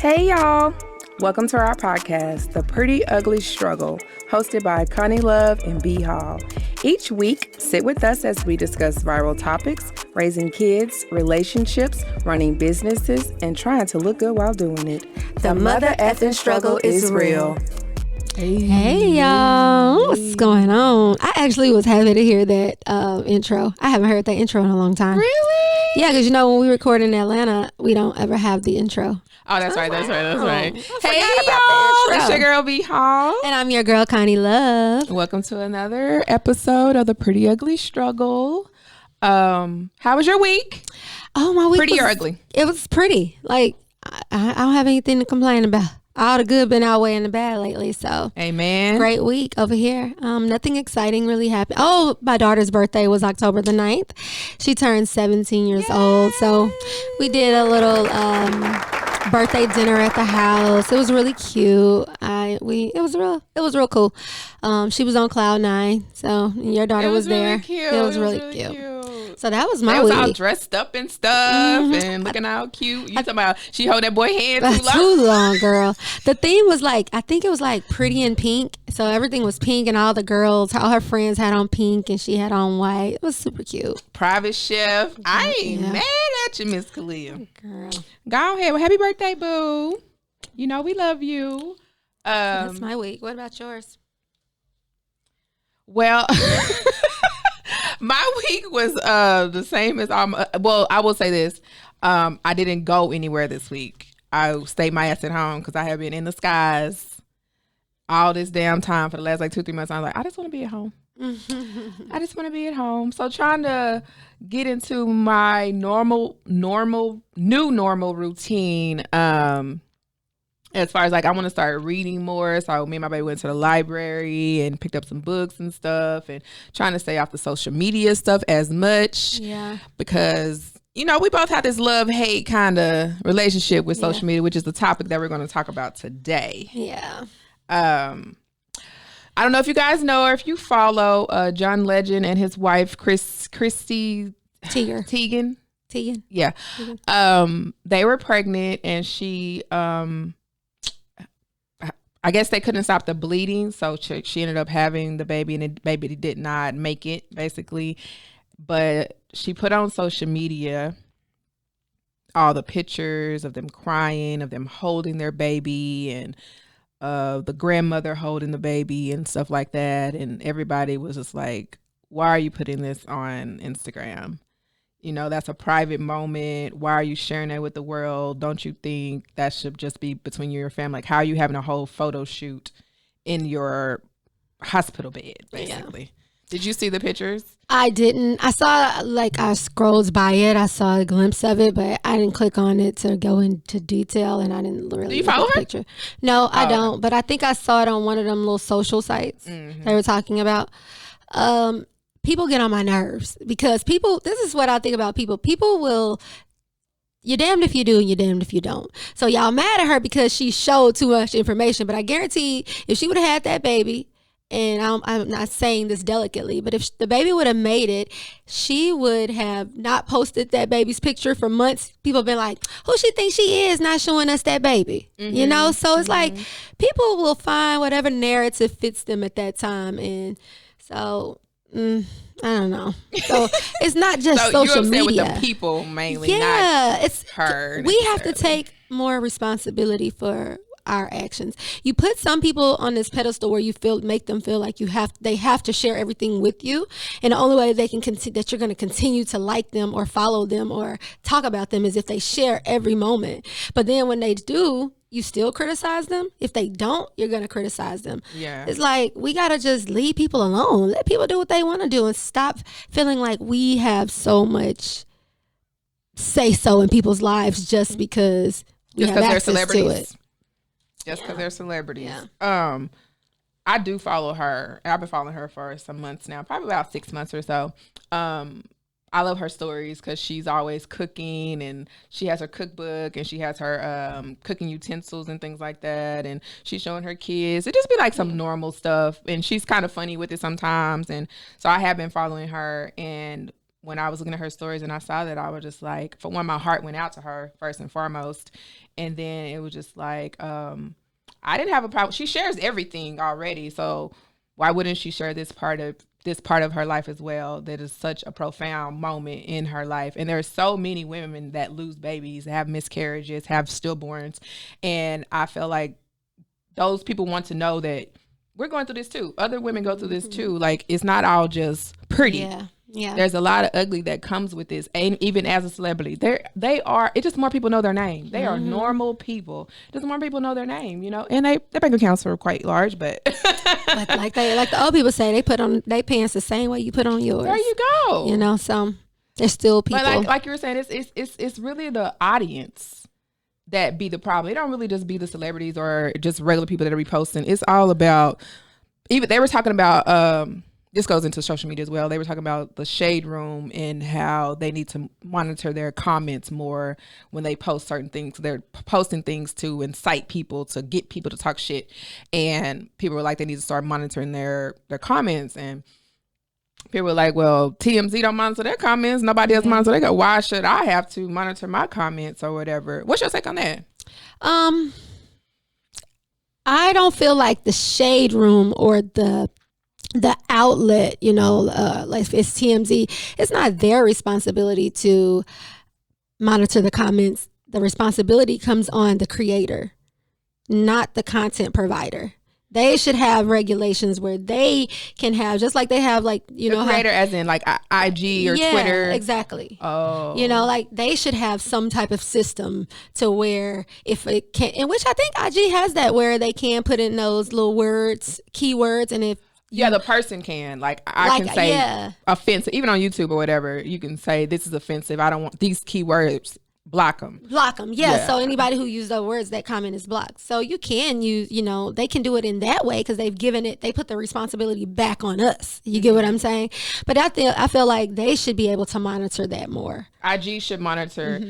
Hey y'all! Welcome to our podcast, The Pretty Ugly Struggle, hosted by Conni Luv and B.Hall. Each week, sit with us as we discuss viral topics, raising kids, relationships, running businesses, and trying to look good while doing it. The mother effing struggle is real. Hey y'all, what's going on? I actually was happy to hear that intro. I haven't heard that intro in a long time. Really? Yeah, because when we record in Atlanta, we don't ever have the intro. Oh, that's right. Hey y'all, it's your girl B.Hall. And I'm your girl Conni Luv. Welcome to another episode of The Pretty Ugly Struggle. How was your week? Oh, my week Pretty or ugly? It was pretty. Like, I don't have anything to complain about. All the good been outweighing the bad lately, so amen. Great week over here. Nothing exciting really happened. Oh, my daughter's birthday was October the 9th. She turned 17 years old, so we did a little birthday dinner at the house. It was really cute. It was real cool. She was on cloud 9, so your daughter was there. Cute. It was really cute. So that was my week. They was all dressed up and stuff and looking all cute. You talking about she hold that boy hand too long? Too long, girl. The theme was I think it was pretty and pink. So everything was pink and all the girls, all her friends had on pink and she had on white. It was super cute. Private chef. I ain't mad at you, Miss Khalil. Girl. Go ahead. Well, happy birthday, boo. You know we love you. That's my week. What about yours? Well, my week was the same as well, I will say this. I didn't go anywhere this week. I stayed my ass at home because I have been in the skies all this damn time for the last 2-3 months. I was like, I just want to be at home. I just want to be at home. So trying to get into my new normal routine. As far as I want to start reading more. So me and my baby went to the library and picked up some books and stuff and trying to stay off the social media stuff as much. Yeah. Because, we both have this love-hate kind of relationship with social media, which is the topic that we're going to talk about today. Yeah. I don't know if you guys know or if you follow John Legend and his wife, Christy Teigen. Yeah. Teigen. They were pregnant and she... I guess they couldn't stop the bleeding, so she ended up having the baby, and the baby did not make it, basically. But she put on social media all the pictures of them crying, of them holding their baby, and the grandmother holding the baby and stuff like that. And everybody was just like, why are you putting this on Instagram? That's a private moment. Why are you sharing that with the world? Don't you think that should just be between you and your family? Like, how are you having a whole photo shoot in your hospital bed, basically? Yeah. Did you see the pictures? I didn't. I saw, I scrolled by it. I saw a glimpse of it, but I didn't click on it to go into detail, and I didn't really Do you follow her? Picture. No, I don't. But I think I saw it on one of them little social sites they were talking about. People get on my nerves because this is what I think about people. People will, you're damned if you do and you're damned if you don't. So y'all mad at her because she showed too much information. But I guarantee if she would have had that baby, and I'm not saying this delicately, but if the baby would have made it, she would have not posted that baby's picture for months. People have been like, who she thinks she is not showing us that baby? So it's like people will find whatever narrative fits them at that time. And so... I don't know. So it's not just social media. With the people mainly, not it's her. We have to take more responsibility for our actions. You put some people on this pedestal where you make them feel like they have to share everything with you, and the only way they can that you're going to continue to like them or follow them or talk about them is if they share every moment. But then when they do, you still criticize them. If they don't, you're going to criticize them. Yeah. It's like, we got to just leave people alone. Let people do what they want to do and stop feeling like we have so much say-so in people's lives just because we have access to it. Just because they're celebrities. Yeah. I do follow her. I've been following her for some months now, probably about 6 months or so. I love her stories because she's always cooking, and she has her cookbook, and she has her cooking utensils and things like that, and she's showing her kids. It just be some normal stuff, and she's kind of funny with it sometimes. And so I have been following her, and when I was looking at her stories and I saw that, I was just like, for one, my heart went out to her first and foremost. And then it was just like, I didn't have a problem. She shares everything already. So why wouldn't she share this part of her life as well? That is such a profound moment in her life. And there are so many women that lose babies, have miscarriages, have stillborns. And I feel like those people want to know that we're going through this too. Other women go through this too. Like, it's not all just pretty. Yeah. Yeah. There's a lot of ugly that comes with this. And even as a celebrity, it's just more people know their name. They are normal people. Just more people know their name, you know, and their bank accounts are quite large, but like the old people say, they put on their pants the same way you put on yours. There you go. You know, so there's still people. But like you were saying, it's really the audience that be the problem. It don't really just be the celebrities or just regular people that are reposting. It's all about, even they were talking about, this goes into social media as well. They were talking about the shade room and how they need to monitor their comments more when they post certain things. They're posting things to incite people, to get people to talk shit. And people were like, they need to start monitoring their comments. And people were like, well, TMZ don't monitor their comments. Nobody else monitors their. Why should I have to monitor my comments or whatever? What's your take on that? I don't feel like the shade room or the outlet, you know, like if it's TMZ, it's not their responsibility to monitor the comments. The responsibility comes on the creator, not the content provider. They should have regulations where they can have, just like they have, like, you know, creator as in like IG or Twitter. Exactly. Oh, you know, like they should have some type of system to where if it can, in which I think IG has that, where they can put in those little words, keywords, and if the person can, like I can say offensive, even on YouTube or whatever, you can say this is offensive. I don't want these keywords. Block them. Yeah. So anybody who uses those words, that comment is blocked. So you can use, you know, they can do it in that way because they put the responsibility back on us. You get what I'm saying? But I feel like they should be able to monitor that more. IG should monitor.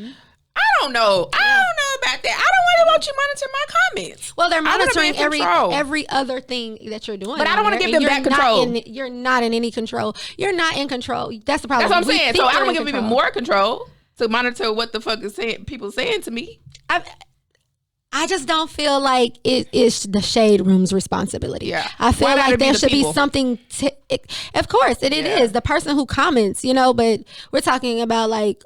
I don't know about that. I don't want you to monitor my comments. Well, they're monitoring every other thing that you're doing. But I don't want to give them that control. You're not in any control. You're not in control. That's the problem. That's what I'm saying. So I don't want to give them even more control to monitor what the fuck is people saying to me. I just don't feel like it is the shade room's responsibility. Yeah. I feel like there should be something. Of course, it is the person who comments, you know. But we're talking about like,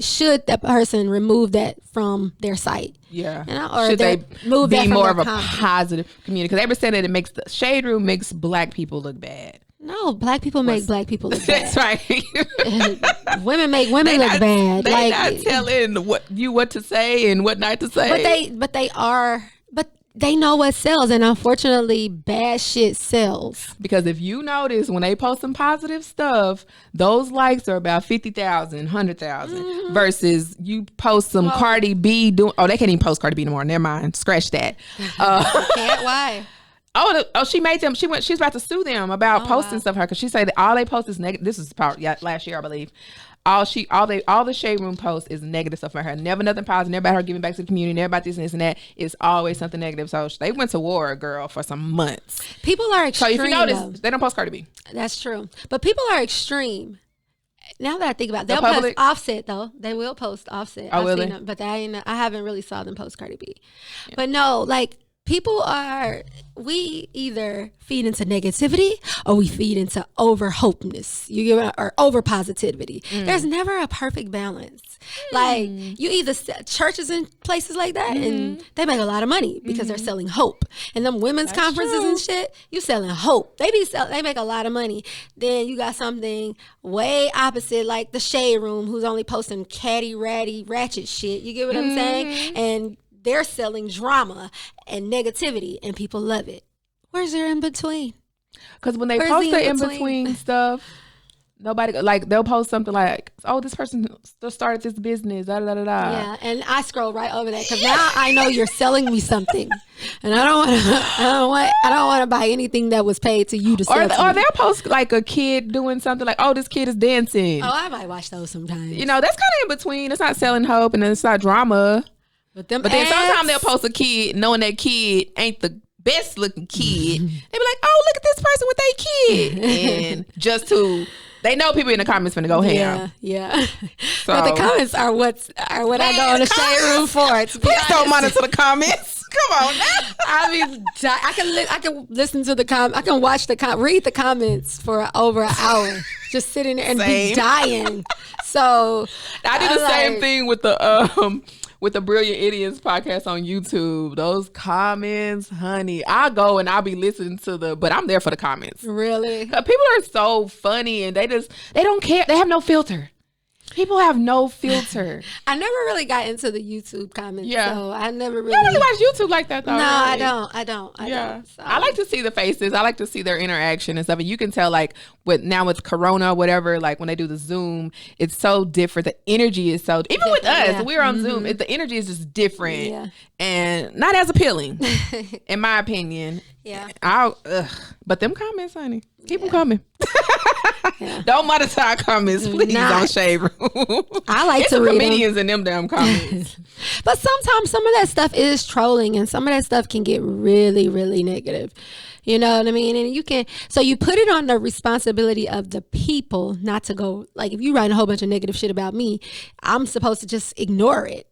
should that person remove that from their site? Yeah. You know, or should they move be that from more of a comment? positive community? Because they were saying that it makes the shade room makes black people look bad. No, black people make black people look bad. That's right. Women make women look bad. They're not telling what to say and what not to say. But they know what sells, and unfortunately, bad shit sells. Because if you notice, when they post some positive stuff, those likes are about 50,000, 100,000 versus you post some Cardi B doing. Oh, they can't even post Cardi B anymore. Never mind. Scratch that. Can't. Why? She made them. She's about to sue them about posting stuff. Because she said that all they post is negative. This is last year, I believe. All the shade room post is negative stuff for her. Never nothing positive. Never about her giving back to the community. Never about this and this and that. It's always something negative. So they went to war, girl, for some months. People are extreme. So if you notice, they don't post Cardi B. That's true. But people are extreme. Now that I think about it, they'll post Offset though. They will post Offset. Oh, I've seen them, but I haven't really saw them post Cardi B. Yeah. But no, like. We either feed into negativity or we feed into over hopeness, or over positivity. There's never a perfect balance. Like you either churches and places like that, and they make a lot of money because they're selling hope. And them women's conferences and shit, you selling hope. They make a lot of money. Then you got something way opposite, like the shade room, who's only posting catty, ratty, ratchet shit. You get what I'm saying? And they're selling drama and negativity, and people love it. Where's there in between? Because when they post the in between stuff, nobody, like, they'll post something like, "Oh, this person started this business." Da da da da. Yeah, and I scroll right over that because now I know you're selling me something, and I don't want to buy anything that was paid to you to sell. Or they'll post like a kid doing something like, "Oh, this kid is dancing." Oh, I might watch those sometimes. You know, that's kind of in between. It's not selling hope, and it's not drama. But then sometimes they'll post a kid knowing that kid ain't the best looking kid. They be like, "Oh, look at this person with their kid," and just to They know people in the comments finna go ham. Yeah. So, but the comments are what I go in the shade room for. Please don't monitor the comments. Come on now. I mean, I can listen to I can watch read the comments for over an hour, just sitting there and be dying. So I do the same thing with the Brilliant Idiots podcast on YouTube. Those comments, honey, I go and I'll be listening to but I'm there for the comments. Really? People are so funny and they don't care. They have no filter. People have no filter. I never really got into the YouTube comments. Yeah. So I never really. You don't really watch YouTube like that though. No, really. I don't. So. I like to see the faces. I like to see their interaction and stuff. And you can tell like with Corona, whatever, like when they do the Zoom, it's so different. The energy is so, even with us, we're on Zoom, the energy is just different and not as appealing, in my opinion. Yeah. But them comments, honey, keep them coming. Don't monitor our comments, please, on Shade Room. I like to read comedians in them damn comments. But sometimes some of that stuff is trolling, and some of that stuff can get really, really negative. You know what I mean? And you put it on the responsibility of the people not to go, like if you write a whole bunch of negative shit about me, I'm supposed to just ignore it.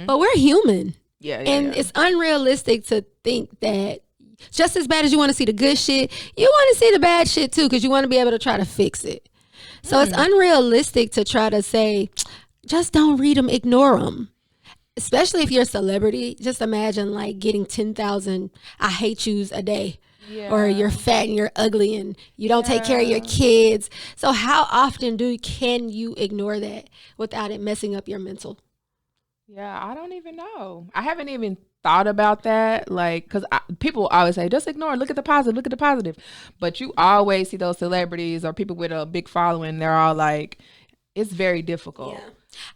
But we're human. And it's unrealistic to think that just as bad as you want to see the good shit, you want to see the bad shit too, because you want to be able to try to fix it. So it's unrealistic to try to say, just don't read them, ignore them. Especially if you're a celebrity. Just imagine like getting 10,000 I hate yous a day. Or you're fat and you're ugly and you don't take care of your kids. So how often can you ignore that without it messing up your mental? Yeah, I don't even know. I haven't even thought about that, like, because people always say just ignore, look at the positive, but you always see those celebrities or people with a big following, they're all like, it's very difficult.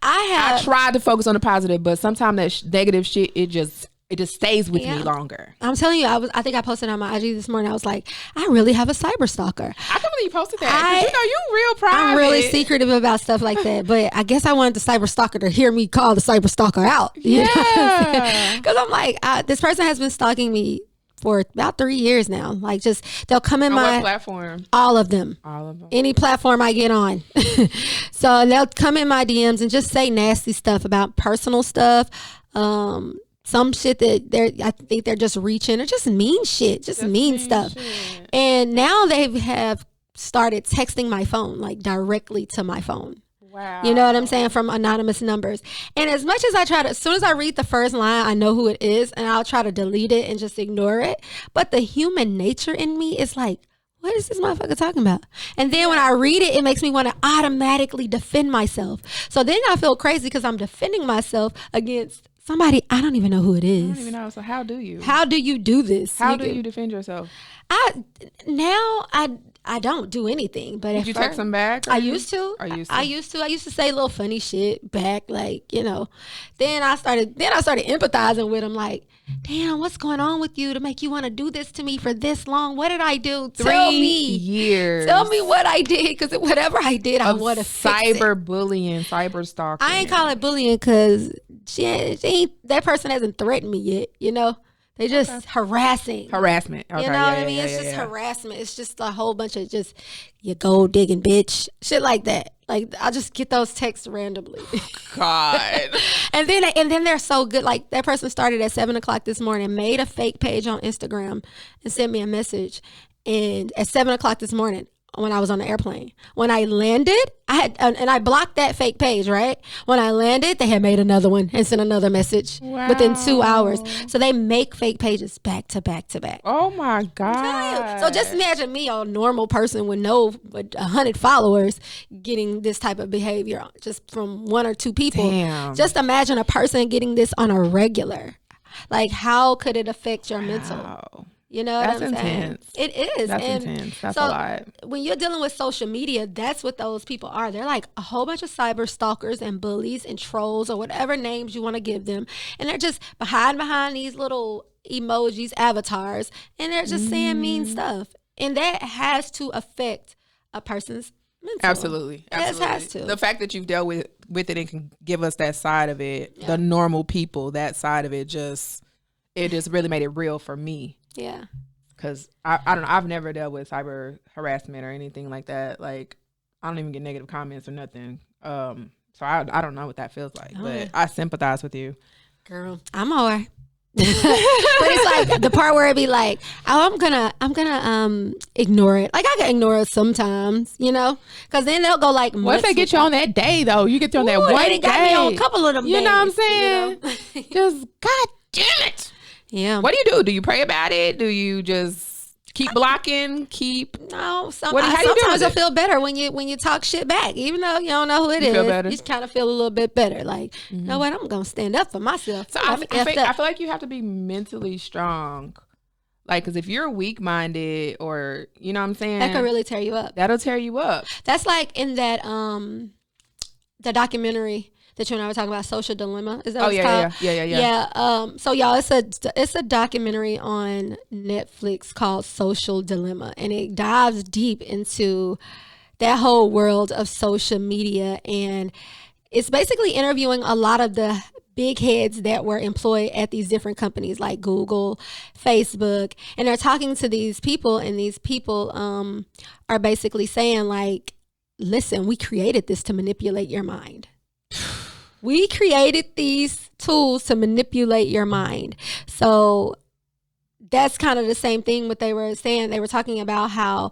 I tried to focus on the positive, but sometimes that negative shit, it just stays with me longer. I'm telling you, I think I posted on my IG this morning. I was like, I really have a cyber stalker. I can't believe you posted that. You real private. I'm really secretive about stuff like that. But I guess I wanted the cyber stalker to hear me call the cyber stalker out. Because I'm like, this person has been stalking me for about 3 years now. Like, just they'll come in what platform? All of them. Any platform I get on. So they'll come in my DMs and just say nasty stuff about personal stuff. Some shit that I think they're just reaching, or just mean shit, just mean stuff. Shit. And now they have started texting my phone, like directly to my phone. Wow. You know what I'm saying? From anonymous numbers. And as much as as soon as I read the first line, I know who it is, and I'll try to delete it and just ignore it. But the human nature in me is like, what is this motherfucker talking about? And then when I read it, it makes me want to automatically defend myself. So then I feel crazy because I'm defending myself against somebody I don't even know who it is. I don't even know. So how do you? How do you do this? How do you defend yourself? I don't do anything. But did you text them back? I used to. I used to say a little funny shit back, like, you know. Then I started empathizing with them, like, damn, what's going on with you to make you want to do this to me for this long? What did I do? Tell me. 3 years. Tell me what I did, because whatever I did, I want to fix it. Cyberbullying, cyber stalking. I ain't call it bullying because that person hasn't threatened me yet, you know? They just harassing. Harassment. Okay, you know what I mean? It's just harassment. It's just a whole bunch of just, you gold digging bitch. Shit like that. Like, I just get those texts randomly. God. and then they're so good. Like, that person started at 7:00 this morning, made a fake page on Instagram and sent me a message. And at 7:00 this morning, when I was on the airplane, when I landed, I blocked that fake page, right? When I landed, they had made another one and sent another message within 2 hours. So they make fake pages back to back to back. Oh my God. So just imagine me, a normal person with 100 followers, getting this type of behavior just from 1 or 2 people. Damn. Just imagine a person getting this on a regular. Like, how could it affect your mental? You know what I'm saying? Intense. It is. That's intense. That's a lot. When you're dealing with social media, that's what those people are. They're like a whole bunch of cyber stalkers and bullies and trolls, or whatever names you want to give them. And they're just behind these little emojis, avatars, and they're just saying mean stuff. And that has to affect a person's mental. Absolutely. It has to. The fact that you've dealt with it and can give us that side of it, the normal people, that side of it just really made it real for me. Yeah. Because I don't know, I've never dealt with cyber harassment or anything like that. Like, I don't even get negative comments or nothing. So I don't know what that feels like, but I sympathize with you. Girl, I'm alright. But it's like the part where it be like, oh, I'm gonna ignore it. Like I can ignore it sometimes, you know, because then they'll go like. What if they get you on that day though? You get you on that one day. Got me on a couple of them. You days, know what I'm saying? You know? Just God damn it. Yeah. What do? Do you pray about it? Do you just keep blocking? No. Sometimes I feel better when you talk shit back, even though you don't know who it is. Feel better? You just kind of feel a little bit better. Like, you know what? I'm gonna stand up for myself. So I feel like you have to be mentally strong. Like, because if you're weak-minded or, you know what I'm saying? That could really tear you up. That'll tear you up. That's like in that, the documentary that you and I were talking about, Social Dilemma. Is that what it's called? Yeah. Yeah. So y'all, it's a documentary on Netflix called Social Dilemma, and it dives deep into that whole world of social media, and it's basically interviewing a lot of the big heads that were employed at these different companies like Google, Facebook, and they're talking to these people, and these people are basically saying like, listen, we created this to manipulate your mind. We created these tools to manipulate your mind. So that's kind of the same thing what they were saying. They were talking about how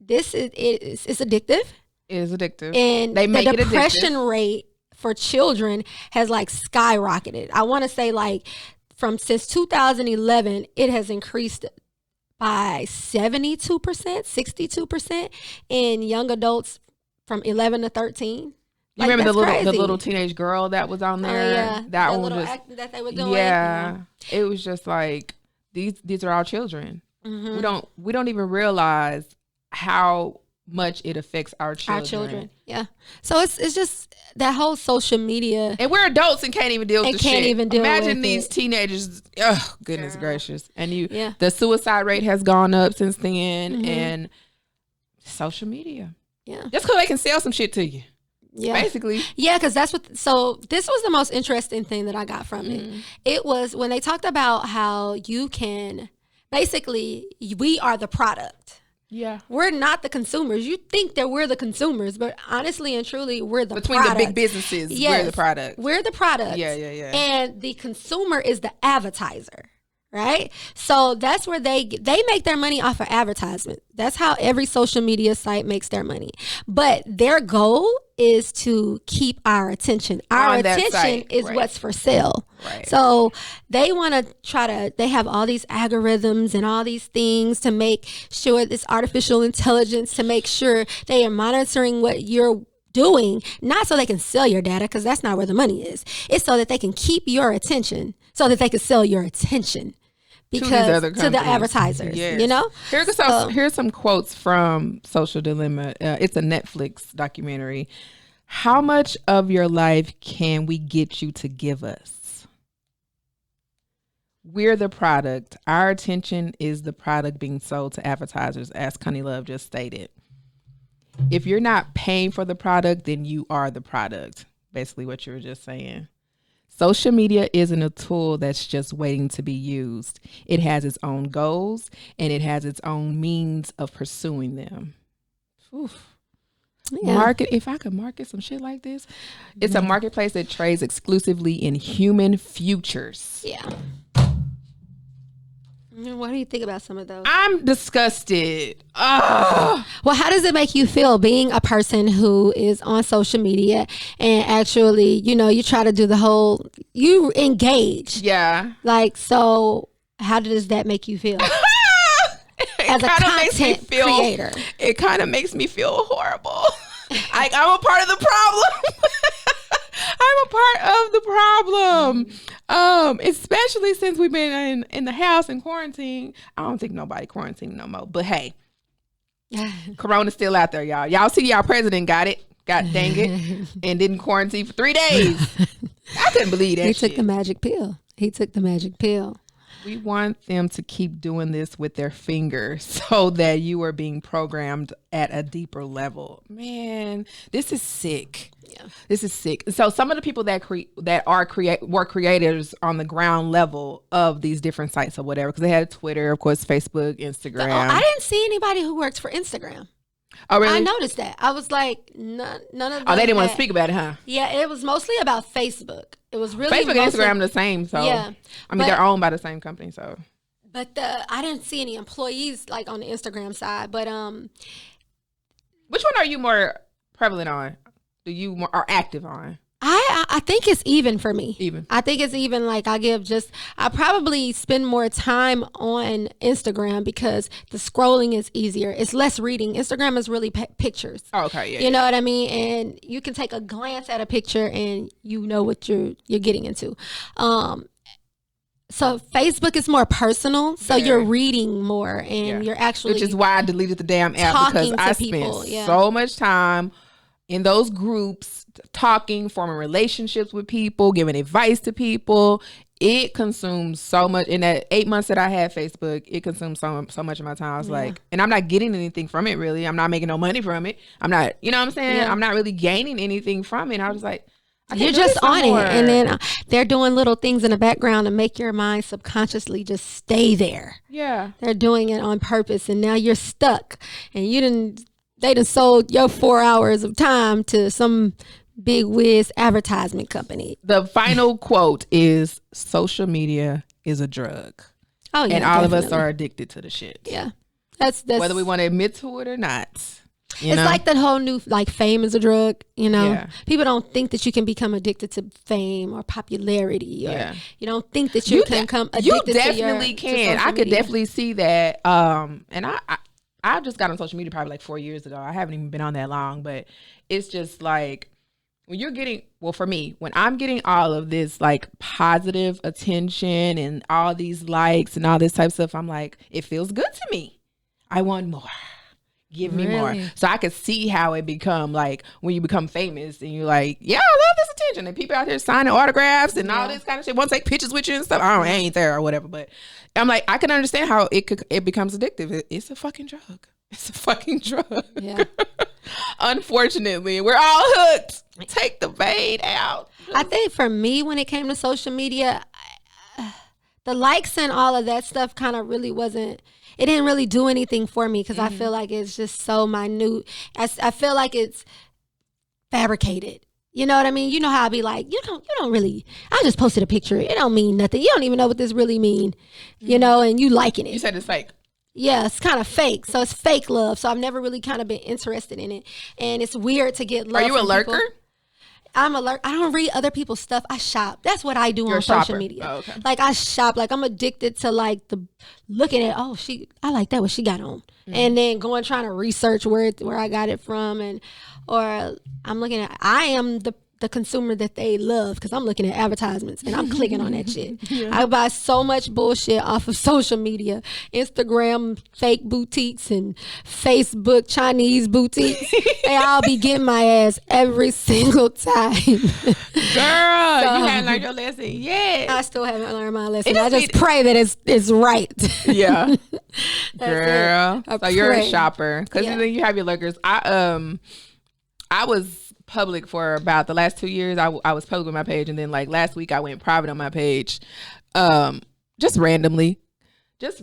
it's addictive. It is addictive. And they make the depression it rate for children has like skyrocketed. I want to say like since 2011, it has increased by 72%, 62% in young adults from 11 to 13. You remember the little teenage girl that was on there? Yeah. That one little was act that they were doing. Yeah. It was just like these are our children. Mm-hmm. We don't even realize how much it affects our children. Yeah. So it's just that whole social media. And we're adults and can't even deal with the shit. Imagine these teenagers. Oh, goodness gracious. And the suicide rate has gone up since then, and social media. Yeah. Just because they can sell some shit to you. Yeah. Basically. Yeah, because so this was the most interesting thing that I got from it. It was when they talked about how you can, basically, we are the product. Yeah. We're not the consumers. You think that we're the consumers, but honestly and truly, we're the Between product. the big businesses, we're the product. We're the product. Yeah. And the consumer is the advertiser. Right? So that's where they make their money off of advertisement. That's how every social media site makes their mony. But their goal is to keep our attention. Our attention is what's for sale. Right. So they want to they have all these algorithms and all these things to make sure, this artificial intelligence, to make sure they are monitoring what you're doing, not so they can sell your data, because that's not where the money is. It's so that they can keep your attention, so that they can sell your attention. Because to the advertisers, you know. Here's some quotes from Social Dilemma. It's a Netflix documentary. How much of your life can we get you to give us? We're the product. Our attention is the product being sold to advertisers, as Conni Luv just stated. If you're not paying for the product, then you are the product. Basically what you were just saying. Social media isn't a tool that's just waiting to be used. It has its own goals, and it has its own means of pursuing them. Oof. Yeah. If I could market some shit like this, it's a marketplace that trades exclusively in human futures. Yeah. What do you think about some of those? I'm disgusted. Ugh. Well, how does it make you feel being a person who is on social media and actually, you try to do you engage? Yeah. Like, so how does that make you feel? As a content creator. It kind of makes me feel horrible. Like I'm a part of the problem. I'm a part of the problem. Especially since we've been in the house in quarantine. I don't think nobody quarantined no more. But hey, Corona's still out there, y'all. Y'all see y'all president got it. God dang it. And didn't quarantine for 3 days. I couldn't believe that He took the magic pill. We want them to keep doing this with their fingers so that you are being programmed at a deeper level. Man, this is sick. Yeah. This is sick. So some of the people that were creators on the ground level of these different sites or whatever, because they had Twitter, of course, Facebook, Instagram. I didn't see anybody who worked for Instagram. Oh, really? I noticed that. I was like, none of them. Oh, they didn't want to speak about it, huh? Yeah, it was mostly about Facebook. It was really Facebook and Instagram the same, so yeah. I mean, they're owned by the same company, so. But I didn't see any employees like on the Instagram side. But which one are you more prevalent on? Do you more are active on? I think it's even for me. Even. I think it's even. Like I probably spend more time on Instagram because the scrolling is easier. It's less reading. Instagram is really pictures. Oh, okay, yeah. You know what I mean? And you can take a glance at a picture and you know what you're getting into. So Facebook is more personal, so you're reading more and you're actually, which is why I deleted the damn app, because I spent so much time in those groups talking, forming relationships with people, giving advice to people. It consumes so much. In that 8 months that I had Facebook, it consumed so much of my time. I was like, and I'm not getting anything from it really. I'm not making no money from it. I'm not, you know what I'm saying? I'm not really gaining anything from it. And I was like, you're just on it, and then they're doing little things in the background to make your mind subconsciously just stay there. Yeah, they're doing it on purpose, and now you're stuck, and they done sold your 4 hours of time to some big whiz advertisement company. The final quote is, social media is a drug. Oh yeah, and all of us are addicted to the shit. Yeah, that's whether we want to admit to it or not. It's like that whole new, like, fame is a drug, you know? People don't think that you can become addicted to fame or popularity. Or you don't think that you can become addicted to your... You definitely can. I could definitely see that. And I just got on social media probably like 4 years ago. I haven't even been on that long. But it's just like, when you're getting... Well, for me, when I'm getting all of this, like, positive attention and all these likes and all this type of stuff, I'm like, it feels good to me. I want more. Give me more. So I could see how it become, like, when you become famous and you're like, yeah, I love this attention, and people out here signing autographs and all this kind of shit, want to take pictures with you and stuff. I ain't there or whatever, but I'm like, I can understand how it becomes addictive. It's a fucking drug. It's a fucking drug. Yeah. Unfortunately, we're all hooked. Take the bait out. I think for me, when it came to social media, the likes and all of that stuff kind of really wasn't... It didn't really do anything for me because I feel like it's just so minute. I feel like it's fabricated. You know what I mean? You know how I be like, you don't really, I just posted a picture. It don't mean nothing. You don't even know what this really mean, you know, and you liking it. You said it's fake. Yeah, it's kind of fake. So it's fake love. So I've never really kind of been interested in it. And it's weird to get love. Are you a lurker? People. I'm alert. I don't read other people's stuff. I shop. That's what I do on social media. Oh, okay. Like, I shop. Like, I'm addicted to, like, looking at, I like that, what she got on. And then trying to research where I got it from, or I'm looking at, I am the consumer that they love because I'm looking at advertisements and I'm clicking on that shit. I buy so much bullshit off of social media, Instagram fake boutiques and Facebook Chinese boutiques. They all be getting my ass every single time. Girl, you haven't learned your lesson yet. I still haven't learned my lesson. I just pray that it's right. Yeah. Girl. So you're a shopper because then you have your lurkers. I was public for about the last 2 years. I was public with my page, and then like last week I went private on my page, just randomly just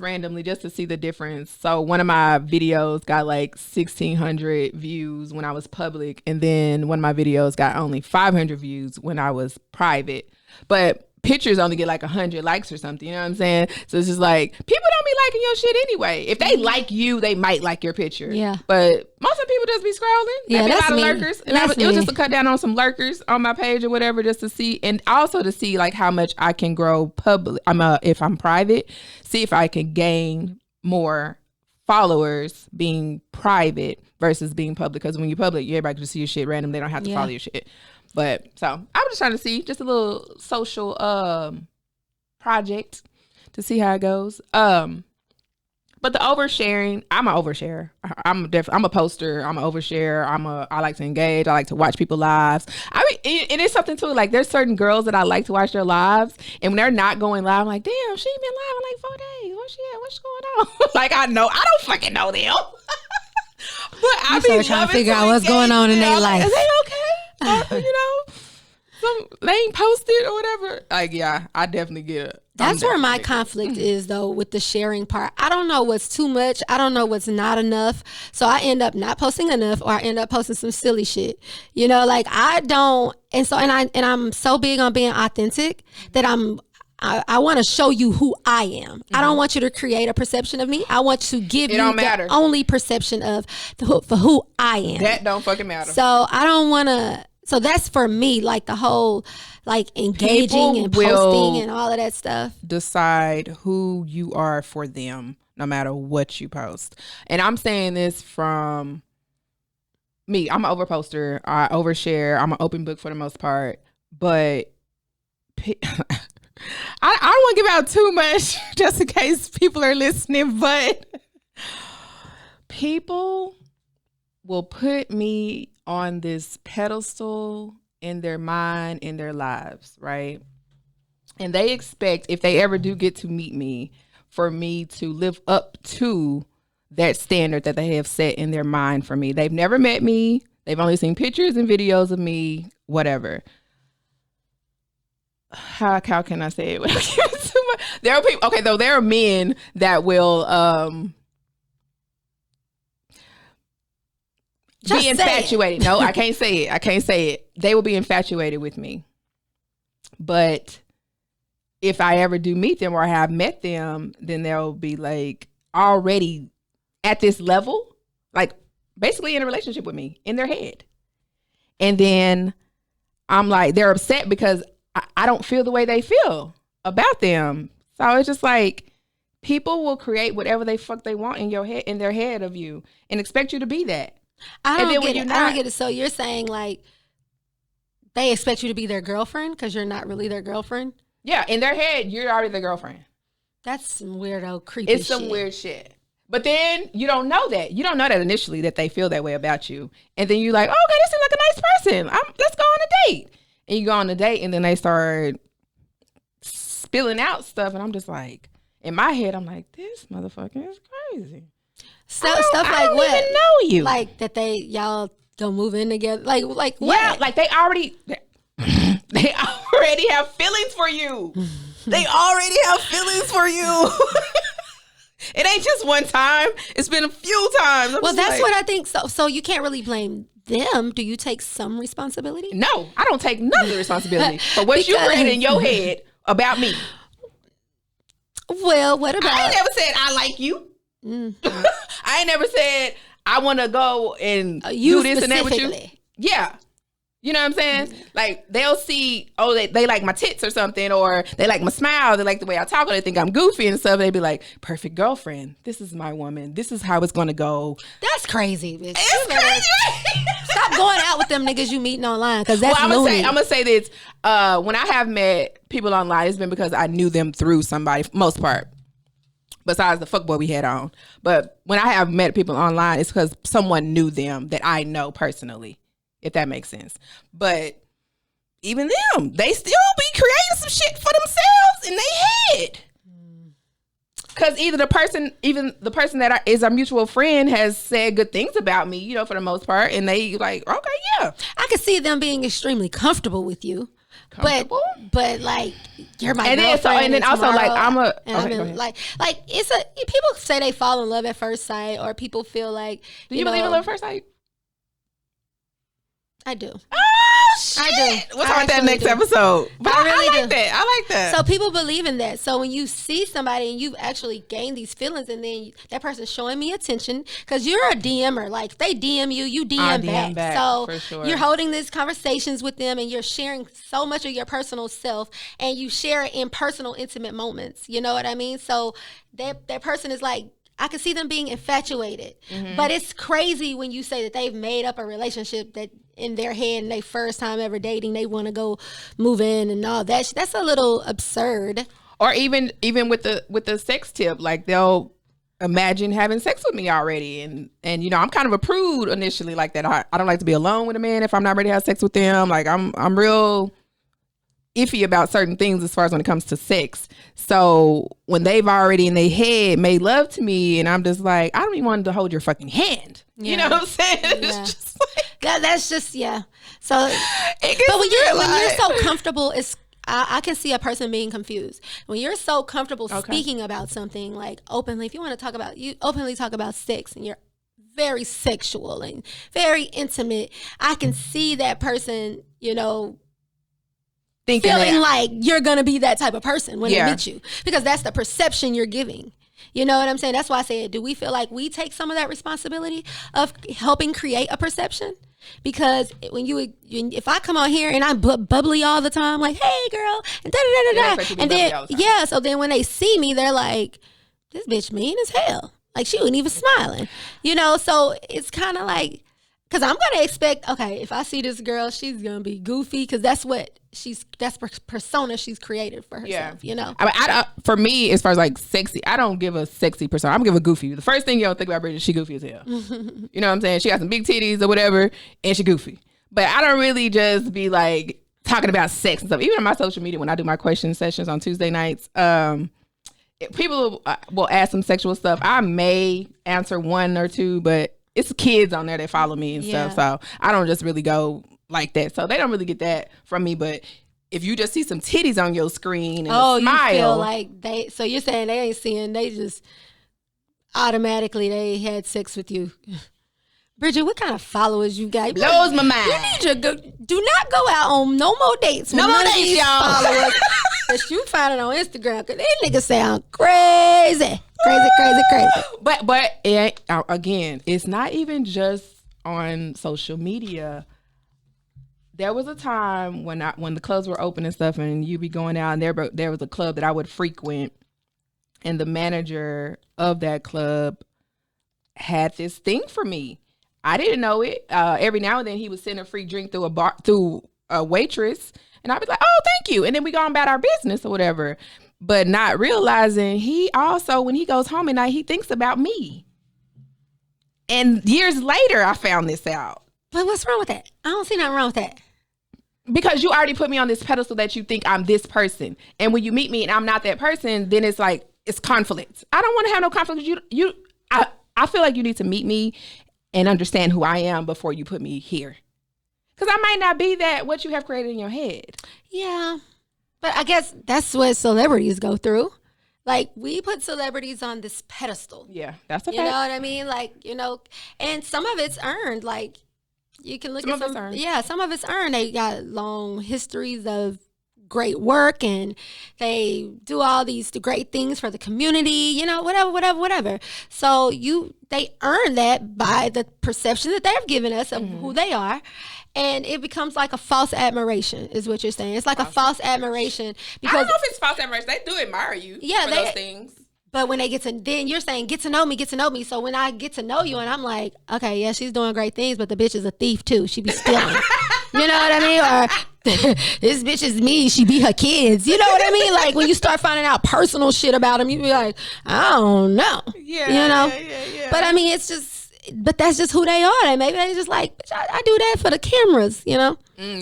to see the difference. So one of my videos got like 1,600 views when I was public, and then one of my videos got only 500 views when I was private. But pictures only get like 100 likes or something, you know what I'm saying? So it's just like, people don't be liking your shit anyway. If they like you, they might like your picture. Yeah. But most of the people just be scrolling. Yeah, that's a lot of lurkers. And it was just to cut down on some lurkers on my page or whatever, just to see, and also to see like how much I can grow public. If I'm private, see if I can gain more followers being private versus being public. Because when you're public, everybody can just see your shit random. They don't have to follow your shit. But so I was just trying to see just a little social project to see how it goes. But the oversharing, I'm an oversharer. I'm a poster. I'm an oversharer. I like to engage. I like to watch people's lives. I mean, it is something too. Like there's certain girls that I like to watch their lives, and when they're not going live, I'm like, damn, she been live in like 4 days. Where's she at? What's going on? Like I don't fucking know them. But I be trying to figure out what's going on in their life. Is they okay? You know? they ain't posted or whatever. Like, yeah, I definitely get it. That's where my conflict is, though, with the sharing part. I don't know what's too much. I don't know what's not enough. So I end up not posting enough, or I end up posting some silly shit. You know, like I don't. And so, I'm so big on being authentic that I want to show you who I am. Mm-hmm. I don't want you to create a perception of me. I want to give you the only perception of for who I am. That don't fucking matter. So I don't want to. So that's for me, like the whole, like engaging and posting and all of that stuff. Decide who you are for them, no matter what you post. And I'm saying this from me. I'm an overposter. I overshare. I'm an open book for the most part. But I don't want to give out too much just in case people are listening. But people will put me on this pedestal in their mind, in their lives, right? And they expect, if they ever do get to meet me, for me to live up to that standard that they have set in their mind for me. They've never met me. They've only seen pictures and videos of me, whatever. How can I say it without giving too much? There are people, okay, though, there are men that will be infatuated. No, I can't say it. They will be infatuated with me. But if I ever do meet them or I have met them, then they'll be like already at this level, like basically in a relationship with me in their head. And then I'm like, they're upset because I don't feel the way they feel about them. So it's just like people will create whatever they fuck they want in your head, in their head of you, and expect you to be that. I don't get it. So you're saying like they expect you to be their girlfriend because you're not really their girlfriend? Yeah, in their head, you're already their girlfriend. That's some weirdo, creepy shit. It's some weird shit. But then you don't know that. You don't know that initially that they feel that way about you. And then you're like, oh, okay, this seems like a nice person. Let's go on a date. And you go on a date and then they start spilling out stuff. And I'm just like, in my head, I'm like, this motherfucker is crazy. Stuff like what? I don't even know you. Like that y'all gonna move in together. Like what? Yeah, like they already have feelings for you. They already have feelings for you. It ain't just one time. It's been a few times. Well, that's what I think. So you can't really blame them. Do you take some responsibility? No, I don't take none of the responsibility for what you read in your head about me. Well, what about? I ain't never said I like you. Mm-hmm. I ain't never said I want to go and do this and that with you. Yeah. You know what I'm saying? Mm-hmm. Like they'll see, oh, they like my tits or something, or they like my smile, they like the way I talk, or they think I'm goofy and stuff. They'd be like, perfect girlfriend. This is my woman. This is how it's going to go. That's crazy, bitch. It's crazy. Stop going out with them niggas you meeting online, because that's I'm gonna say this. When I have met people online, it's been because I knew them through somebody, for most part. Besides the fuckboy we had on. But when I have met people online, it's because someone knew them that I know personally, if that makes sense. But even them, they still be creating some shit for themselves in their head. Because either the person that is our mutual friend has said good things about me, you know, for the most part. And they like, okay, yeah. I could see them being extremely comfortable with you. But like you're my girlfriend. And then also like I'm a like it's people say they fall in love at first sight, or people feel like do you believe in love at first sight? I do. Oh shit! I do. We'll talk about that next episode. But I really like that. I like that. So people believe in that. So when you see somebody and you've actually gained these feelings, and then that person's showing me attention, because you're a DMer. Like if they DM you, you DM back. So for sure. You're holding these conversations with them, and you're sharing so much of your personal self, and you share it in personal, intimate moments. You know what I mean? So that person is like, I can see them being infatuated. Mm-hmm. But it's crazy when you say that they've made up a relationship that in their head, and they first time ever dating, they want to go move in and all that. That's a little absurd. Or even with the sex tip, like they'll imagine having sex with me already, and you know, I'm kind of a prude initially like that. I don't like to be alone with a man if I'm not ready to have sex with them. Like I'm real iffy about certain things as far as when it comes to sex. So when they've already in their head made love to me, and I'm just like, I don't even want to hold your fucking hand. Yeah. You know what I'm saying? Yeah. It's just like, That's just, yeah. So, but when you're so comfortable, it's, I can see a person being confused. When you're so comfortable speaking about something, like openly, if you want to talk about, you openly talk about sex and you're very sexual and very intimate, I can see that person, you know, feeling like you're going to be that type of person when they meet you, because that's the perception you're giving. You know what I'm saying? That's why I said, do we feel like we take some of that responsibility of helping create a perception? Because if I come on here and I'm bubbly all the time, like, hey girl, and and then so then when they see me, they're like, this bitch mean as hell. Like, she wasn't even smiling, you know? So it's kind of like, because I'm going to expect, okay, if I see this girl, she's going to be goofy, because that's persona she's created for herself, you know? For me, as far as like sexy, I don't give a sexy persona. I'm going to give a goofy. The first thing you'll think about Bridget, she goofy as hell. You know what I'm saying? She got some big titties or whatever, and she goofy. But I don't really just be like talking about sex and stuff. Even on my social media, when I do my question sessions on Tuesday nights, people will ask some sexual stuff. I may answer one or two, but it's kids on there that follow me and stuff. So I don't just really go like that. So they don't really get that from me. But if you just see some titties on your screen and a smile. You feel like so you're saying they ain't seeing, they just automatically they had sex with you. Bridget, what kind of followers you got? Blows my mind. You need to do not go out on no more dates. No more dates, y'all. That you find it on Instagram, because these niggas sound crazy. But again, it's not even just on social media. There was a time when the clubs were open and stuff, and you be going out, and there was a club that I would frequent, and the manager of that club had this thing for me. I didn't know it. Every now and then he would send a free drink through a waitress, and I'd be like, "Oh, thank you," and then we go about our business or whatever. But not realizing he also, when he goes home at night, he thinks about me. And years later, I found this out. But what's wrong with that? I don't see nothing wrong with that. Because you already put me on this pedestal that you think I'm this person. And when you meet me and I'm not that person, then it's like, it's conflict. I don't want to have no conflict. I feel like you need to meet me and understand who I am before you put me here. Because I might not be what you have created in your head. Yeah. But I guess that's what celebrities go through. Like, we put celebrities on this pedestal. Yeah, that's a fact. You know what I mean? Like, you know, and some of it's earned. Like, you can look at some. Yeah, some of it's earned. They got long histories of great work, and they do all these great things for the community, you know, whatever. So they earn that by the perception that they've given us of who they are. And it becomes like a false admiration, is what you're saying. It's like a false admiration. Because I don't know if it's false admiration. They do admire you for those things. But when they then you're saying, get to know me. So when I get to know you, and I'm like, okay, yeah, she's doing great things, but the bitch is a thief too. She be stealing. You know what I mean? Or this bitch is me. She be her kids. You know what I mean? Like, when you start finding out personal shit about them, you be like, I don't know. Yeah. You know? Yeah. But I mean, but that's just who they are. And maybe they just like, I do that for the cameras, you know?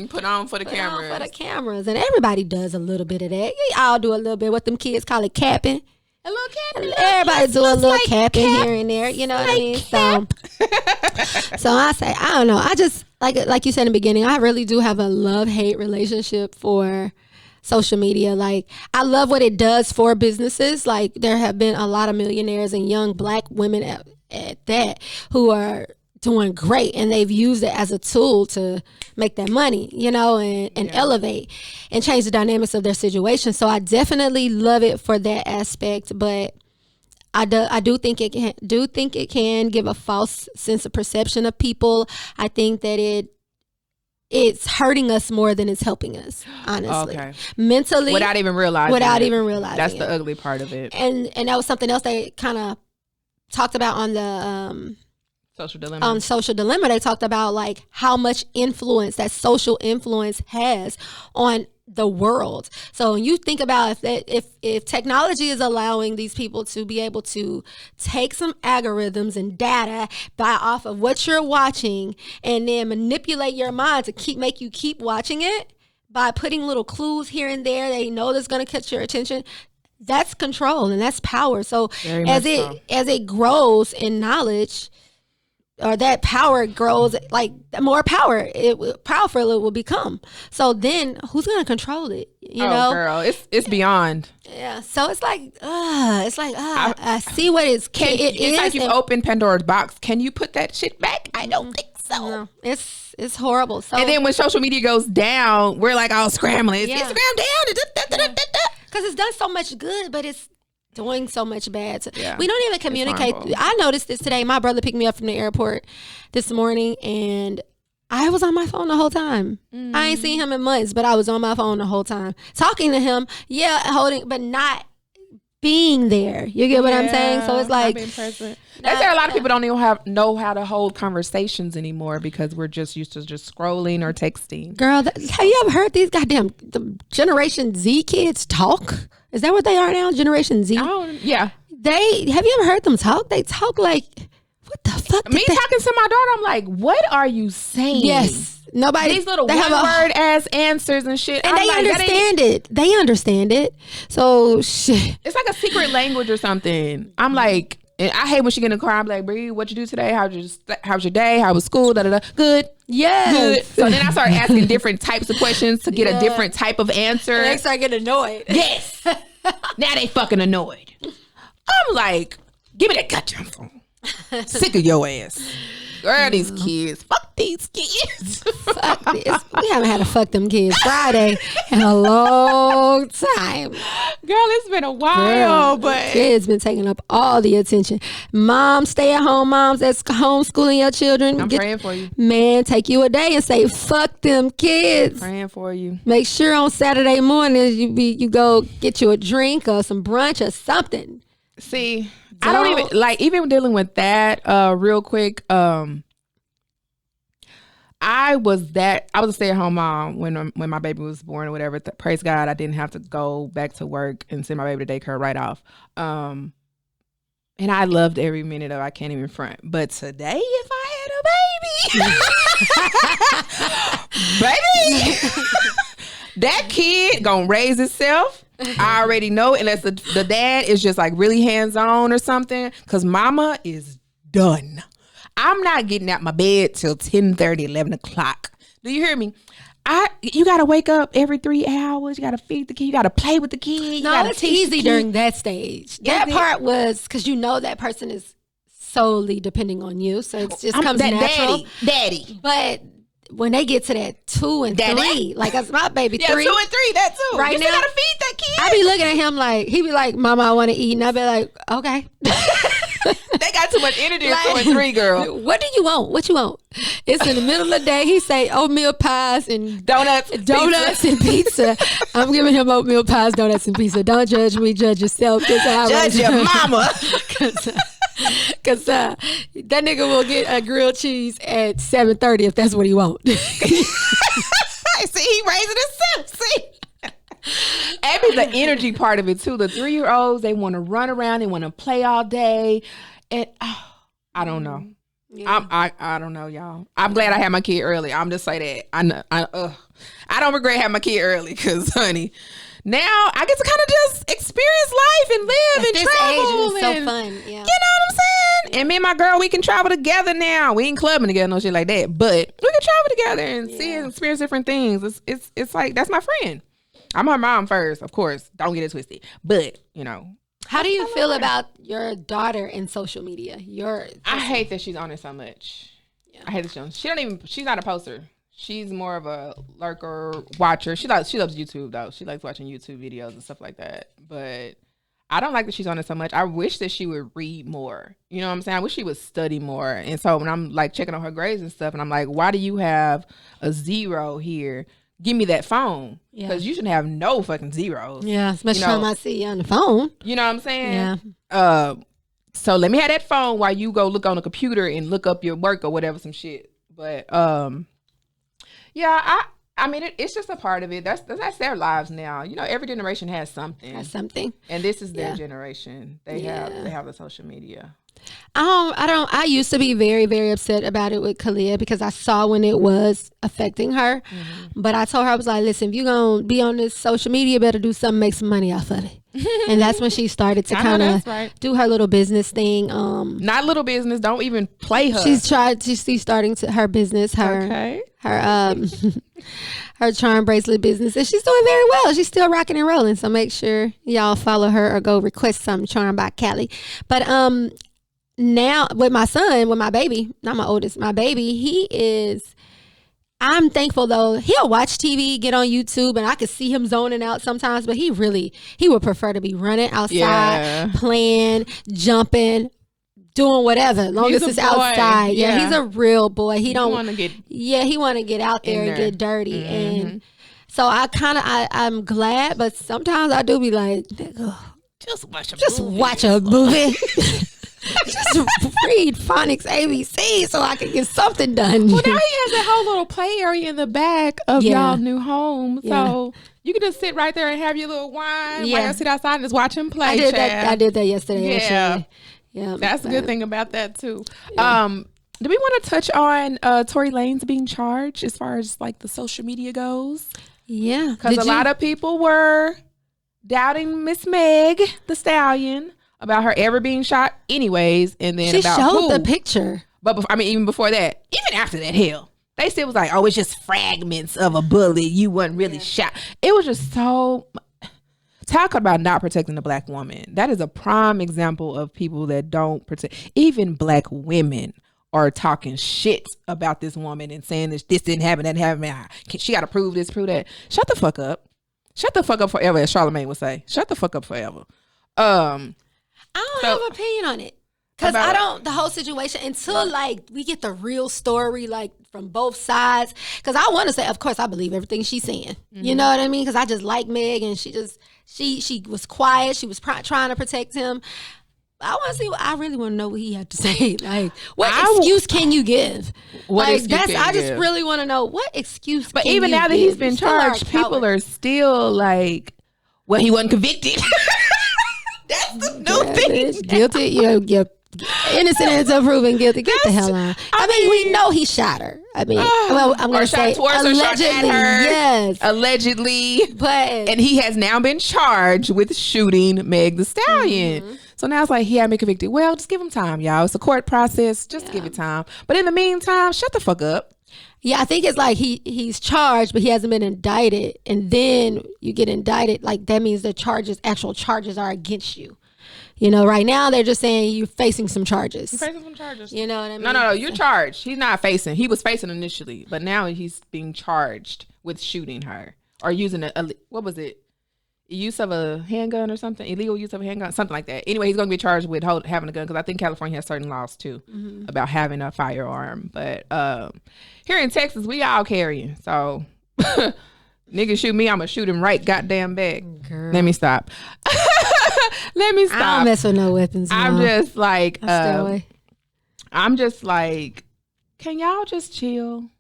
Put on for the cameras. On for the cameras. And everybody does a little bit of that. You all do a little bit. What them kids call it, capping. A little capping. Everybody do a little like capping here and there. You know what I mean? So I say, I don't know. I just, like you said in the beginning, I really do have a love-hate relationship for social media. Like, I love what it does for businesses. Like, there have been a lot of millionaires and young Black women at that who are doing great, and they've used it as a tool to make that money, you know, and elevate and change the dynamics of their situation. So I definitely love it for that aspect, but I do think it can give a false sense of perception of people. I think that it's hurting us more than it's helping us, honestly. Okay. Mentally, without even realizing that's it. The ugly part of it. And that was something else they kind of talked about on the Social Dilemma. On Social Dilemma, they talked about like how much influence that social influence has on the world. So when you think about if technology is allowing these people to be able to take some algorithms and data off of what you're watching and then manipulate your mind to make you keep watching it by putting little clues here and there they know that's going to catch your attention, that's control and that's power. So as it grows in knowledge, or that power grows, like the more power powerful it will become. So then who's going to control it? You know, girl, it's beyond. Yeah. So it's like, I see what it's like you've opened Pandora's box. Can you put that shit back? I don't think so. No, it's horrible. So, and then when social media goes down, we're like all scrambling. It's Instagram down. Because it's done so much good, but it's doing so much bad. Yeah. We don't even communicate. I noticed this today. My brother picked me up from the airport this morning, and I was on my phone the whole time. I ain't seen him in months, but I was on my phone the whole time. Talking to him, holding, but not being there. You get what I'm saying? So it's like, being present. That's why a lot of people don't even know how to hold conversations anymore because we're just used to just scrolling or texting. Girl, have you ever heard these the Generation Z kids talk? Is that what they are now? Generation Z? Yeah. Have you ever heard them talk? They talk like, what the fuck? Me talking to my daughter, I'm like, what are you saying? Yes. Nobody. These little one-word ass answers and shit. And they understand it. They understand it. So, shit. It's like a secret language or something. I'm like, and I hate when she get in the car. I'm like, Bree, what you do today? How's your day? How was school? Da, da, da. Good. Yes. Good. So then I start asking different types of questions to get a different type of answer. And they start getting annoyed. Yes. Now they fucking annoyed. I'm like, give me that goddamn phone. Sick of your ass. Girl, these kids. Fuck these kids. Fuck this. We haven't had a fuck them kids Friday in a long time. Girl, it's been a while, but kids been taking up all the attention. Mom, stay at home moms that's homeschooling your children. I'm praying for you. Man, take you a day and say, fuck them kids. Praying for you. Make sure on Saturday mornings you go get you a drink or some brunch or something. See, I don't even like even dealing with that real quick. I was a stay-at-home mom when my baby was born or whatever. Praise God, I didn't have to go back to work and send my baby to daycare right off. And I loved every minute of it. I can't even front. But today, if I had a baby, baby, that kid gonna raise itself. I already know, unless the dad is just like really hands-on or something, because mama is done. I'm not getting out my bed till 10:30, 11 o'clock. Do you hear me? You got to wake up every 3 hours. You got to feed the kid. You got to play with the kid. No, it's easy during that stage. That part was because you know that person is solely depending on you. So it just comes natural. Daddy. But when they get to that 2 and 3, like that's my baby 3. Yeah, 2 and 3, that too. Right you now, still got to feed that kid. I be looking at him like, he be like, Mama, I want to eat. And I be like, okay. They got too much energy in 2 and 3, girl. What do you want? What you want? It's in the middle of the day. He say oatmeal pies and donuts and pizza. I'm giving him oatmeal pies, donuts, and pizza. Don't judge me. Judge yourself. Judge your mama. Because that nigga will get a grilled cheese at 7:30 if that's what he want. See, he raising himself. See. And be the energy part of it too. The 3-year-olds, they want to run around, they want to play all day, and I don't know. Yeah. I don't know, y'all. I'm glad I had my kid early. I'm just say that I don't regret having my kid early because, honey, now I get to kind of just experience life and live and travel. Age is so fun. Yeah. You know what I'm saying? And me and my girl, we can travel together now. We ain't clubbing together, no shit like that, but we can travel together and see and experience different things. It's like that's my friend. I'm her mom first, of course. Don't get it twisted. But, you know. How do you feel about your daughter in social media? I hate that she's on it so much. Yeah. I hate that she's not a poster. She's more of a lurker, watcher. She loves YouTube though. She likes watching YouTube videos and stuff like that. But I don't like that she's on it so much. I wish that she would read more. You know what I'm saying? I wish she would study more. And so when I'm like checking on her grades and stuff, and I'm like, why do you have a 0 here? Give me that phone, because you shouldn't have no fucking zeros. Yeah, especially time I see you on the phone. You know what I'm saying? Yeah. So let me have that phone while you go look on the computer and look up your work or whatever, some shit. But yeah, I mean, it's just a part of it. That's their lives now. You know, every generation has something. And this is their generation. They have the social media. I used to be very, very upset about it with Kalia because I saw when it was affecting her. But I told her, I was like, listen, if you're going to be on this social media, you better do something, make some money off of it. And that's when she started to kind of do her little business thing. Not little business. Don't even play her. She's starting to her business, her her charm bracelet business, and she's doing very well. She's still rocking and rolling. So make sure y'all follow her or go request some Charm by Callie. But now with my son, with my baby, not my oldest, my baby, I'm thankful though. He'll watch TV, get on YouTube, and I could see him zoning out sometimes, but he would prefer to be running outside, playing, jumping, doing whatever, as long as it's outside. Yeah, he's a real boy. He don't want to get he want to get out there and get dirty. And so I'm glad, but sometimes I do be like, just watch a movie. Just read phonics ABC so I can get something done. Well, now he has a whole little play area in the back of y'all new home, so you can just sit right there and have your little wine while you sit outside and just watch him play. I did that yesterday. Actually. Yeah, that's a good thing about that too. Do we want to touch on Tory Lanez being charged as far as like the social media goes? Yeah, because a lot of people were doubting Miss Meg the Stallion about her ever being shot anyways, and then she showed the picture. But even before that, even after that, hell, they still was like, oh, it's just fragments of a bullet. You wasn't really shot. It was just so... Talk about not protecting the black woman. That is a prime example of people that don't protect. Even black women are talking shit about this woman and saying this didn't happen, that didn't happen. She got to prove this, prove that. Shut the fuck up. Shut the fuck up forever, as Charlamagne would say. Shut the fuck up forever. I don't have an opinion on it. Because the whole situation, until like we get the real story, like from both sides. Because I want to say, of course, I believe everything she's saying. You know what I mean? Because I just like Meg, and she was quiet. She was trying to protect him. I want to see. I really want to know what he had to say. Like, what excuse can you give? I just really want to know what excuse. But even now that he's been charged, people are still like, well, he wasn't convicted. That's the new thing. Guilty, you're innocent until proven guilty. Get the hell on. I mean, we know he shot her. I mean, well, I'm going to say allegedly. Yes, allegedly. And he has now been charged with shooting Meg the Stallion. So now it's like he had me convicted. Well, just give him time, y'all. It's a court process. Just give it time. But in the meantime, shut the fuck up. Yeah, I think it's like he's charged, but he hasn't been indicted. And then you get indicted, like that means the actual charges are against you. You know, right now they're just saying you're facing some charges. You're facing some charges. You know what I mean? No, you're charged. He's not facing. He was facing initially, but now he's being charged with shooting her or using what was it? Use of a handgun or something, illegal use of a handgun, something like that. Anyway, he's going to be charged with having a gun because I think California has certain laws too about having a firearm. But here in Texas, we all carrying. So nigga shoot me, I'm going to shoot him right goddamn back. Girl. Let me stop. Let me stop. I don't mess with no weapons. I'm just like, I'm just like, can y'all just chill?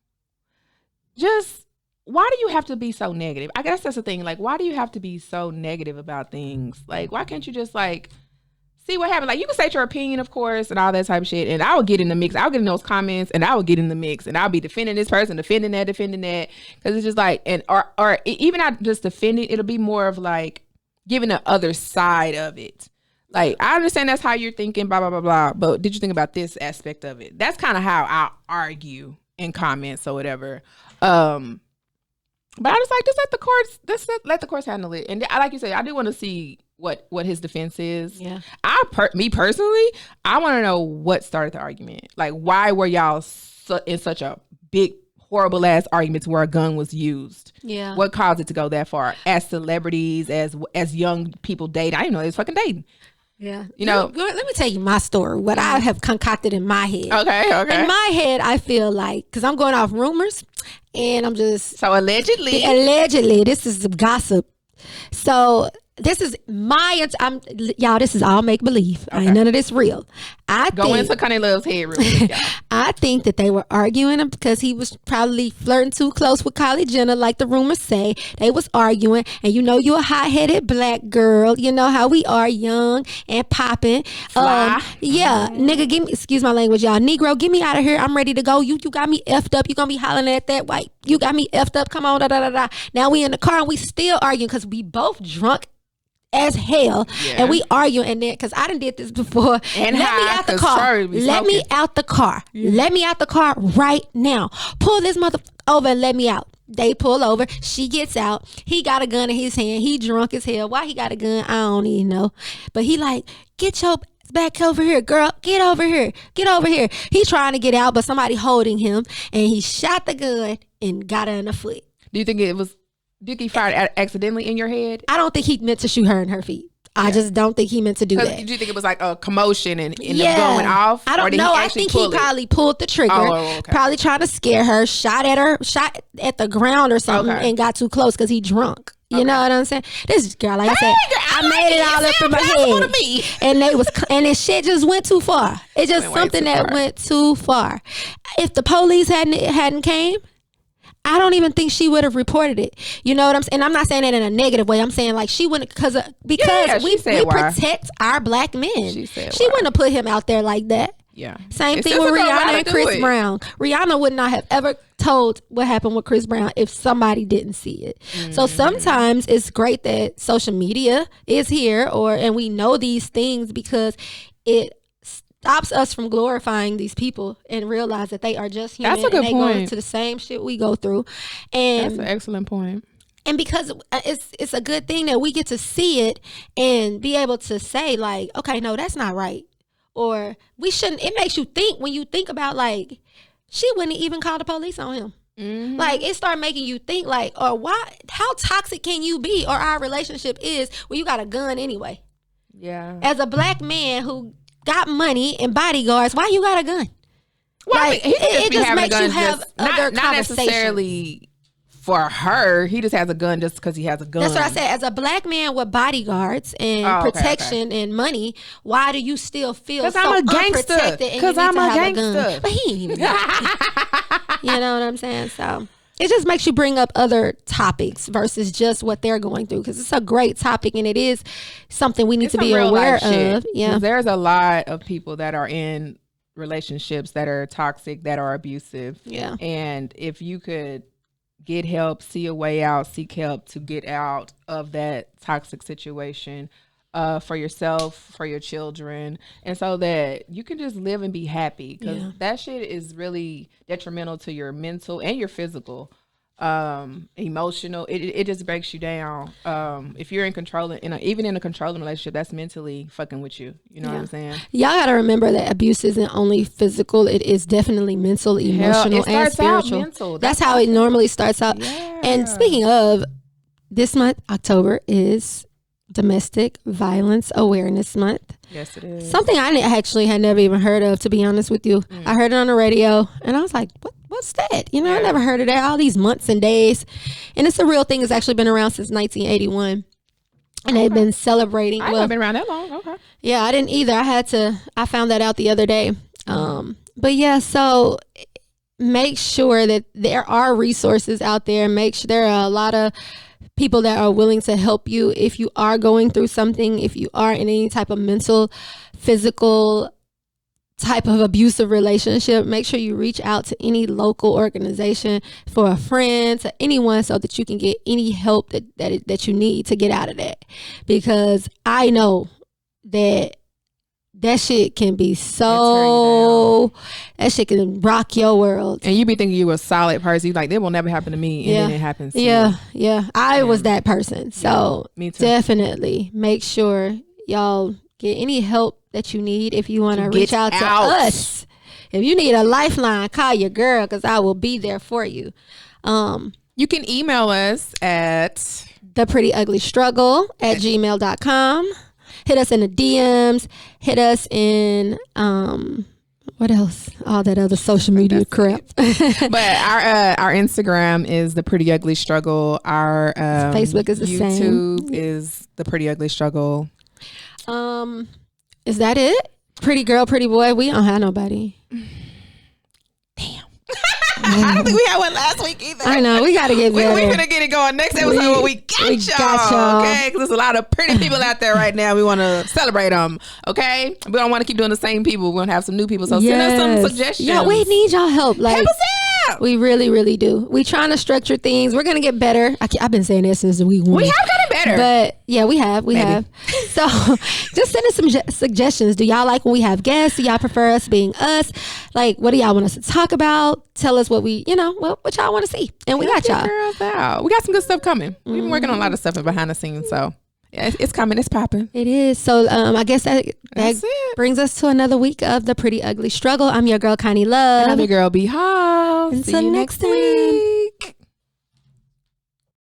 Why do you have to be so negative? I guess that's the thing. Like, why do you have to be so negative about things? Like, why can't you just like see what happened? Like, you can state your opinion, of course, and all that type of shit. And I will get in the mix. I'll get in those comments, and I will get in the mix, and I'll be defending this person, defending that, because it's just like, and or even not just defending. It'll be more of like giving the other side of it. Like, I understand that's how you're thinking, blah blah blah blah. But did you think about this aspect of it? That's kind of how I argue in comments or whatever. But I was like, let the courts handle it. And like you said, I do want to see what his defense is. Yeah. Me personally, I want to know what started the argument. Like, why were y'all in such a big, horrible ass argument to where a gun was used? Yeah. What caused it to go that far? As celebrities, as young people dating. I didn't know they was fucking dating. Yeah. You know, let me tell you my story, what I have concocted in my head. Okay. In my head, I feel like, because I'm going off rumors, and I'm just... So allegedly, this is some gossip. So this is y'all, this is all make believe. Okay. Ain't none of this real. Go into Conni Luv's head real quick, y'all. I think that they were arguing because he was probably flirting too close with Kylie Jenner, like the rumors say. They was arguing, and you know you a hot-headed black girl. You know how we are, young and popping. Nigga, give me, excuse my language, y'all. Negro, get me out of here. I'm ready to go. You got me effed up. You gonna be hollering at that white. You got me effed up. Come on, da da da da. Now we in the car and we still arguing because we both drunk as hell, and we arguing, and then because I done did this before. And let me out the car. Let me out the car. Let me out the car right now. Pull this motherfucker over and let me out. They pull over. She gets out. He got a gun in his hand. He drunk as hell. Why he got a gun? I don't even know. But he like, get your back over here, girl. Get over here. Get over here. He trying to get out, but somebody holding him, and he shot the gun and got her in the foot. Do you think it was? Do you think he fired accidentally in your head? I don't think he meant to shoot her in her feet. I just don't think he meant to do that. Do you think it was like a commotion and them going off? I don't know. I think he probably pulled the trigger, probably trying to scare her, shot at the ground or something, and got too close because he drunk. You know what I'm saying? This girl, like I said, I made it all up in my head, and this shit just went too far. It's just something that went too far. If the police hadn't came, I don't even think she would have reported it. You know what I'm saying? And I'm not saying that in a negative way. I'm saying like she wouldn't because we protect our black men. She wouldn't have put him out there like that. Yeah. Same thing with Rihanna and Chris Brown. Rihanna would not have ever told what happened with Chris Brown if somebody didn't see it. So sometimes it's great that social media is here and we know these things because it stops us from glorifying these people and realize that they are just human. That's a good point. They go through the same shit we go through. And that's an excellent point. And because it's a good thing that we get to see it and be able to say like, okay, no, that's not right. Or we shouldn't. It makes you think when you think about like, she wouldn't even call the police on him. Mm-hmm. Like it started making you think like, or why? How toxic can you be? Or our relationship is when you got a gun anyway. Yeah. As a black man who got money and bodyguards, why you got a gun? Well, like, it just makes you have other not necessarily for her. He just has a gun just because he has a gun. That's what I said. As a black man with bodyguards and protection and money, why do you still feel so unprotected? Because I'm a gangster. But he ain't even. You know what I'm saying? So it just makes you bring up other topics versus just what they're going through because it's a great topic and it is something we need to be aware of. Yeah, there's a lot of people that are in relationships that are toxic, that are abusive. Yeah, and if you could get help, see a way out, seek help to get out of that toxic situation for yourself, for your children, and so that you can just live and be happy because that shit is really detrimental to your mental and your physical, emotional. It just breaks you down. If you're in control, even in a controlling relationship, that's mentally fucking with you. You know what I'm saying? Y'all gotta remember that abuse isn't only physical; it is definitely mental, emotional, and spiritual. Mental. That's how it normally starts out. Yeah. And speaking of, this month, October, is Domestic Violence Awareness Month. Yes, it is. Something I actually had never even heard of, to be honest with you. I heard it on the radio, and I was like, what's that? You know, I never heard of that. All these months and days. And it's a real thing. It's actually been around since 1981. And they've been celebrating. I haven't been around that long. Okay. Yeah, I didn't either. I found that out the other day. But yeah, so make sure that there are resources out there. Make sure there are a lot of people that are willing to help you if you are going through something, if you are in any type of mental, physical type of abusive relationship. Make sure you reach out to any local organization, for a friend, to anyone, so that you can get any help that you need to get out of that. Because I know that shit can be that shit can rock your world. And you be thinking you a solid person. You like, that will never happen to me. And then it happens to you. Yeah. I was that person. So me too. Definitely make sure y'all get any help that you need. If you want to reach out to us, if you need a lifeline, call your girl, because I will be there for you. You can email us at theprettyuglystruggle@gmail.com. Hit us in the DMs. Hit us in What else? All that other social media crap. But our Instagram is The Pretty Ugly Struggle. Our Facebook is the YouTube same. is The Pretty Ugly Struggle. Is that it? Pretty girl, pretty boy. We don't have nobody. Damn. I don't think we had one last week either. I know. We got to get better. We're going to get it going next episode when we got y'all. Okay? Because there's a lot of pretty people out there right now. We want to celebrate them. Okay? We don't want to keep doing the same people. We want to have some new people. So send us some suggestions. Yeah, we need y'all help. Like, help us out. We really, really do. We trying to structure things. We're going to get better. I've been saying this since week 1. We have gotten better. But yeah, we have. We have. So just send us some suggestions. Do y'all like when we have guests? Do y'all prefer us being us? Like, what do y'all want us to talk about? Tell us what we, what y'all want to see. And we got y'all. Girls out. We got some good stuff coming. We've been working on a lot of stuff behind the scenes. So yeah, it's coming. It's popping. It is. So I guess that brings us to another week of The Pretty Ugly Struggle. I'm your girl, Conni Luv. And I'm your girl, B.Hall. Until next time.